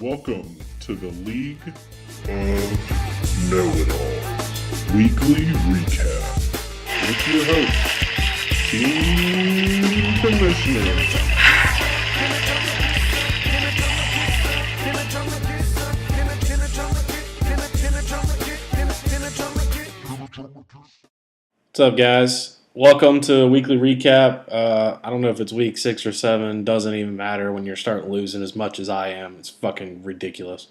Welcome to the League of Know-It-Alls Weekly Recap with your host, Team Commissioner. What's up, guys? Welcome to Weekly Recap. I don't know if it's week 6 or 7. Doesn't even matter when you're starting losing as much as I am. It's fucking ridiculous.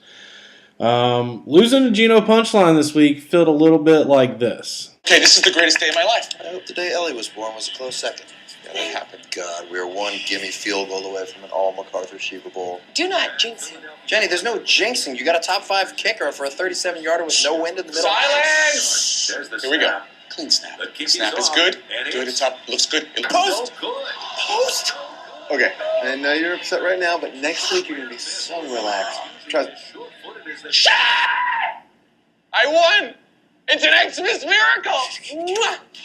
Losing to Geno Punchline this week felt a little bit like this. Okay, this is the greatest day of my life. I hope the day Ellie was born was a close second. That happened. God, we were one gimme field goal away from an all MacArthur Super Bowl. Do not jinx it. Jenny, there's no jinxing. You got a top 5 kicker for a 37-yarder with no wind in the middle. Silence! Here we go. Clean snap. Snap is good. Good. It's up. Looks good. Post! Post! Okay, I know you're upset right now, but next week you're going to be so relaxed. Trust me. Shit! I won! It's an Xmas miracle!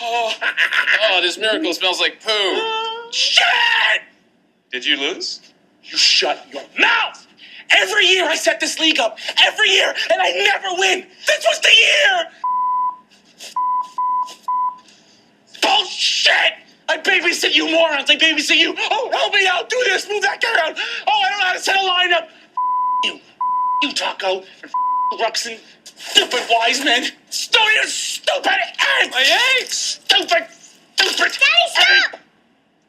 Oh, this miracle smells like poo. Shit! Did you lose? You shut your mouth! Every year I set this league up. Every year, and I never win. This was the year! Bullshit! I babysit you morons. I babysit you. Oh, help me out. Do this. Move that guy around. Oh, I don't know how to set a lineup. You. You, Taco. Ruxin. Stupid Wiseman. You stupid ass. My eggs. Stupid. Daddy, stop!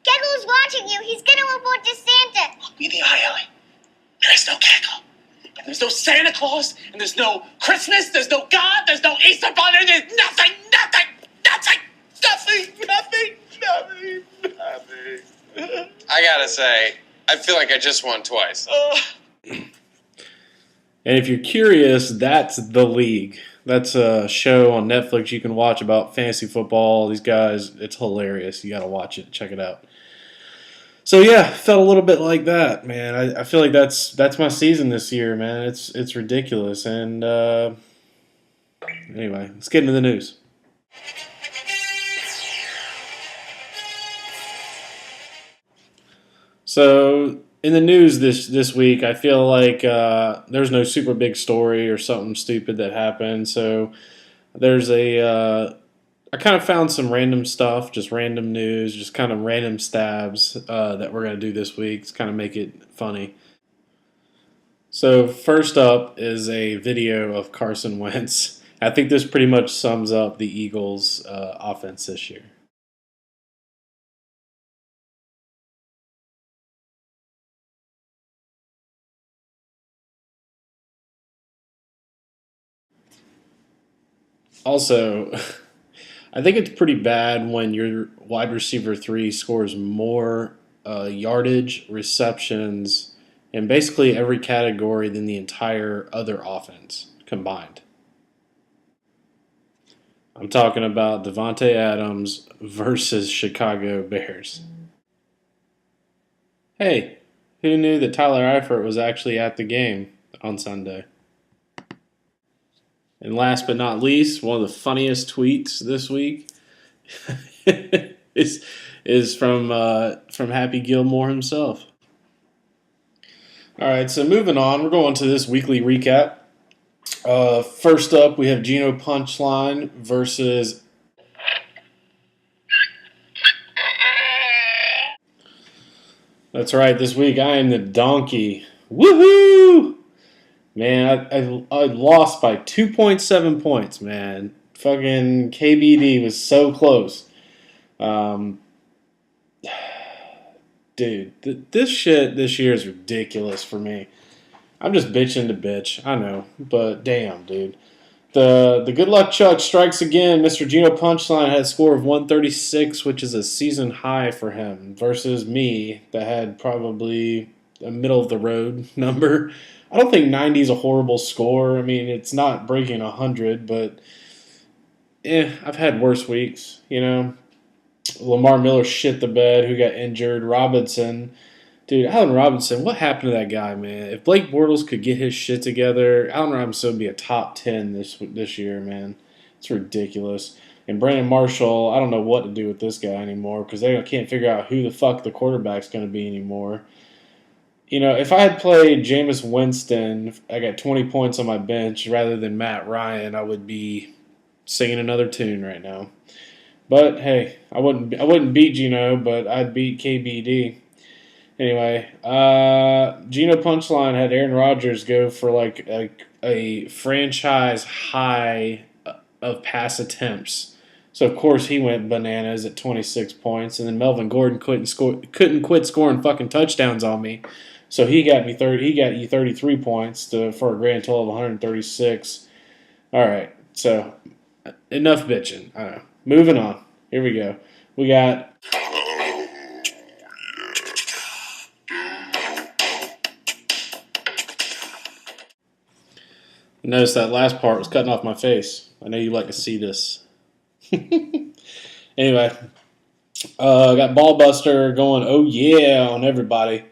Geggle's watching you. He's gonna report to Santa. Look me in the eye, Ellie. There is no Gaggle. And there's no Santa Claus. And there's no Christmas. There's no God. There's no Easter Bunny. There's nothing. I gotta say, I feel like I just won twice. And if you're curious, that's The League. That's a show on Netflix you can watch about fantasy football. These guys, it's hilarious. You got to watch it. Check it out. So yeah, felt a little bit like that, man. I feel like that's my season this year, man. It's ridiculous. And anyway, let's get into the news. So in the news this week, I feel like there's no super big story or something stupid that happened. So there's I kind of found some random stuff, just random news, just kind of random stabs that we're going to do this week to kind of make it funny. So first up is a video of Carson Wentz. I think this pretty much sums up the Eagles' offense this year. Also, I think it's pretty bad when your wide receiver 3 scores more yardage, receptions, in basically every category than the entire other offense combined. I'm talking about Davante Adams versus Chicago Bears. Hey, who knew that Tyler Eifert was actually at the game on Sunday? And last but not least, one of the funniest tweets this week is from Happy Gilmore himself. All right, so moving on, we're going to this weekly recap. First up, we have Geno Punchline versus. That's right. This week I am the donkey. Woohoo! Man, I lost by 2.7 points, man. Fucking KBD was so close. Dude, this shit this year is ridiculous for me. I'm just bitching to bitch. I know, but damn, dude. The good luck Chuck strikes again. Mr. Geno Punchline had a score of 136, which is a season high for him, versus me that had probably a middle-of-the-road number. I don't think 90 is a horrible score. I mean, it's not breaking 100, but I've had worse weeks, you know. Lamar Miller shit the bed, who got injured. Robinson. Dude, Allen Robinson, what happened to that guy, man? If Blake Bortles could get his shit together, Allen Robinson would be a top 10 this year, man. It's ridiculous. And Brandon Marshall, I don't know what to do with this guy anymore because they can't figure out who the fuck the quarterback's going to be anymore. You know, if I had played Jameis Winston, I got 20 points on my bench rather than Matt Ryan, I would be singing another tune right now. But hey, I wouldn't beat Gino, but I'd beat KBD. Anyway, Gino Punchline had Aaron Rodgers go for like a franchise high of pass attempts. So of course he went bananas at 26 points, and then Melvin Gordon couldn't quit scoring fucking touchdowns on me. So he got me 30. He got you 33 points for a grand total of 136. All right, so enough bitching. I know. Moving on. Here we go. We got notice that last part was cutting off my face. I know you like to see this. Anyway, got Ballbuster going, oh yeah, on everybody.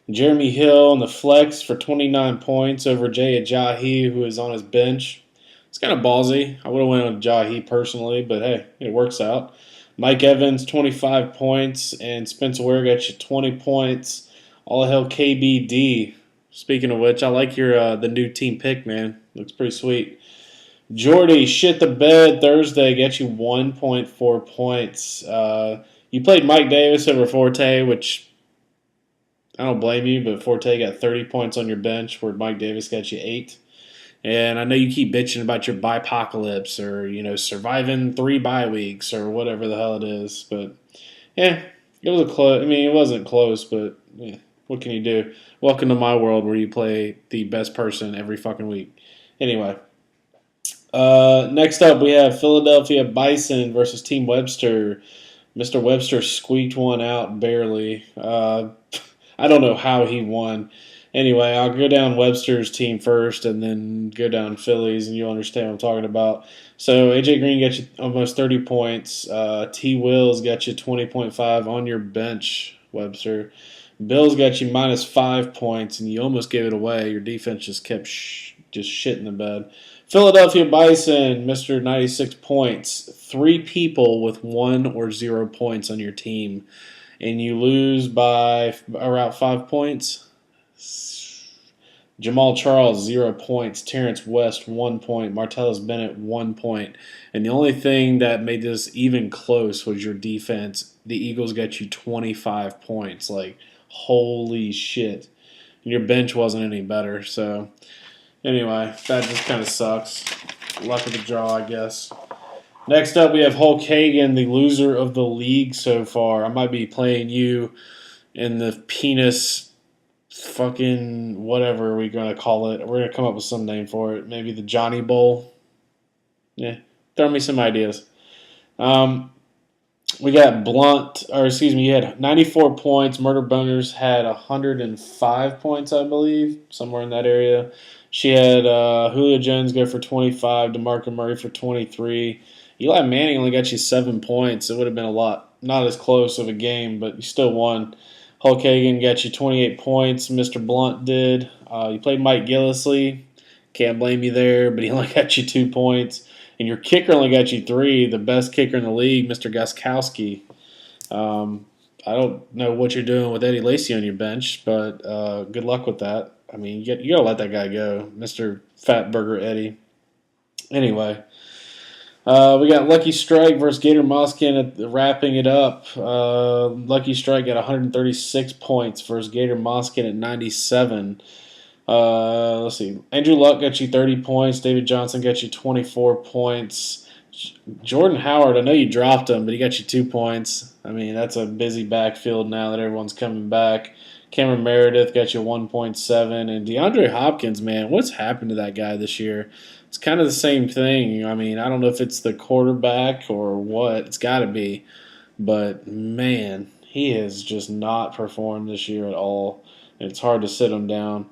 Jeremy Hill on the flex for 29 points over Jay Ajayi, who is on his bench. It's kind of ballsy. I would have went on Ajayi personally, but hey, it works out. Mike Evans, 25 points, and Spencer Ware got you 20 points. All hell KBD. Speaking of which, I like your the new team pick, man. Looks pretty sweet. Jordy, shit the bed Thursday, got you 1.4 points. You played Mike Davis over Forte, which I don't blame you, but Forte got 30 points on your bench where Mike Davis got you 8. And I know you keep bitching about your bipocalypse or, you know, surviving 3 bye weeks or whatever the hell it is. But, yeah, it was a close. I mean, it wasn't close, but yeah, what can you do? Welcome to my world where you play the best person every fucking week. Anyway, next up we have Philadelphia Bison versus Team Webster. Mr. Webster squeaked one out barely. I don't know how he won. Anyway, I'll go down Webster's team first and then go down Phillies, and you'll understand what I'm talking about. So, A.J. Green got you almost 30 points. T. Wills got you 20.5 on your bench, Webster. Bills got you minus 5 points, and you almost gave it away. Your defense just kept just shit in the bed. Philadelphia Bison, Mr. 96 points. 3 people with 1 or 0 points on your team. And you lose by around 5 points. Jamal Charles, 0 points. Terrence West, 1 point. Martellus Bennett, 1 point. And the only thing that made this even close was your defense. The Eagles got you 25 points. Like, holy shit. And your bench wasn't any better. So, anyway, that just kind of sucks. Luck of the draw, I guess. Next up, we have Hulk Hogan, the loser of the league so far. I might be playing you in the penis fucking whatever we're going to call it. We're going to come up with some name for it. Maybe the Johnny Bowl. Yeah, throw me some ideas. We got you had 94 points. Murder Boners had 105 points, I believe, somewhere in that area. She had Julio Jones go for 25, DeMarco Murray for 23. Eli Manning only got you 7 points. It would have been a lot, not as close of a game, but you still won. Hulk Hogan got you 28 points. Mr. Blunt did. You played Mike Gillisley. Can't blame you there, but he only got you 2 points. And your kicker only got you 3, the best kicker in the league, Mr. Gostkowski. I don't know what you're doing with Eddie Lacy on your bench, but good luck with that. I mean, you got to let that guy go, Mr. Fatburger Eddie. Anyway, we got Lucky Strike versus Gator Moskin wrapping it up. Lucky Strike got 136 points versus Gator Moskin at 97. Let's see. Andrew Luck got you 30 points. David Johnson got you 24 points. Jordan Howard, I know you dropped him, but he got you 2 points. I mean, that's a busy backfield now that everyone's coming back. Cameron Meredith got you 1.7. And DeAndre Hopkins, man, what's happened to that guy this year? It's kind of the same thing. I mean, I don't know if it's the quarterback or what. It's got to be. But, man, he has just not performed this year at all. And it's hard to sit him down.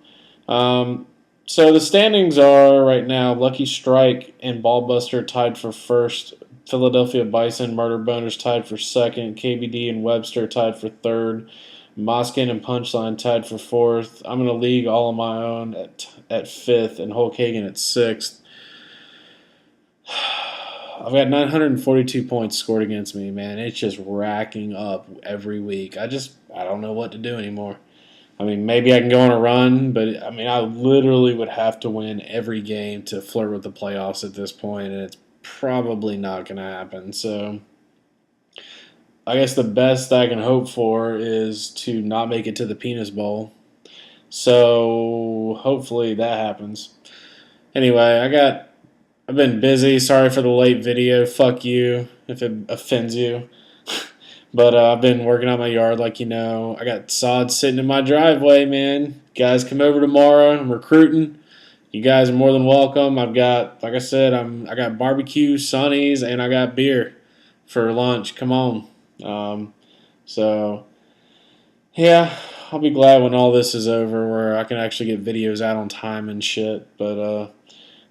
So the standings are right now Lucky Strike and Ballbuster tied for first. Philadelphia Bison, Murder Boners tied for second. KBD and Webster tied for third. Moskin and Punchline tied for fourth. I'm in a league all on my own at fifth, and Hulk Hogan at sixth. I've got 942 points scored against me, man. It's just racking up every week. I don't know what to do anymore. I mean, maybe I can go on a run, but I mean, I literally would have to win every game to flirt with the playoffs at this point, and it's probably not going to happen. So I guess the best I can hope for is to not make it to the Penis Bowl. So hopefully that happens. Anyway, I've been busy. Sorry for the late video. Fuck you if it offends you. But I've been working on my yard, like you know. I got sod sitting in my driveway, man. Guys, come over tomorrow. I'm recruiting. You guys are more than welcome. I've got, like I said, I got barbecue, Sonny's, and I got beer for lunch. Come on. So yeah, I'll be glad when all this is over, where I can actually get videos out on time and shit. But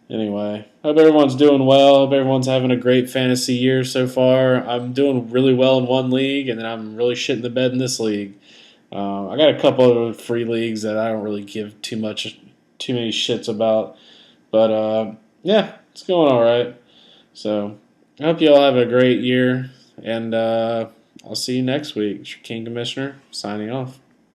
anyway, hope everyone's doing well. Hope everyone's having a great fantasy year so far. I'm doing really well in one league, and then I'm really shitting the bed in this league. I got a couple of free leagues that I don't really give too many shits about. But yeah, it's going all right. So I hope you all have a great year, and I'll see you next week. It's your King Commissioner signing off.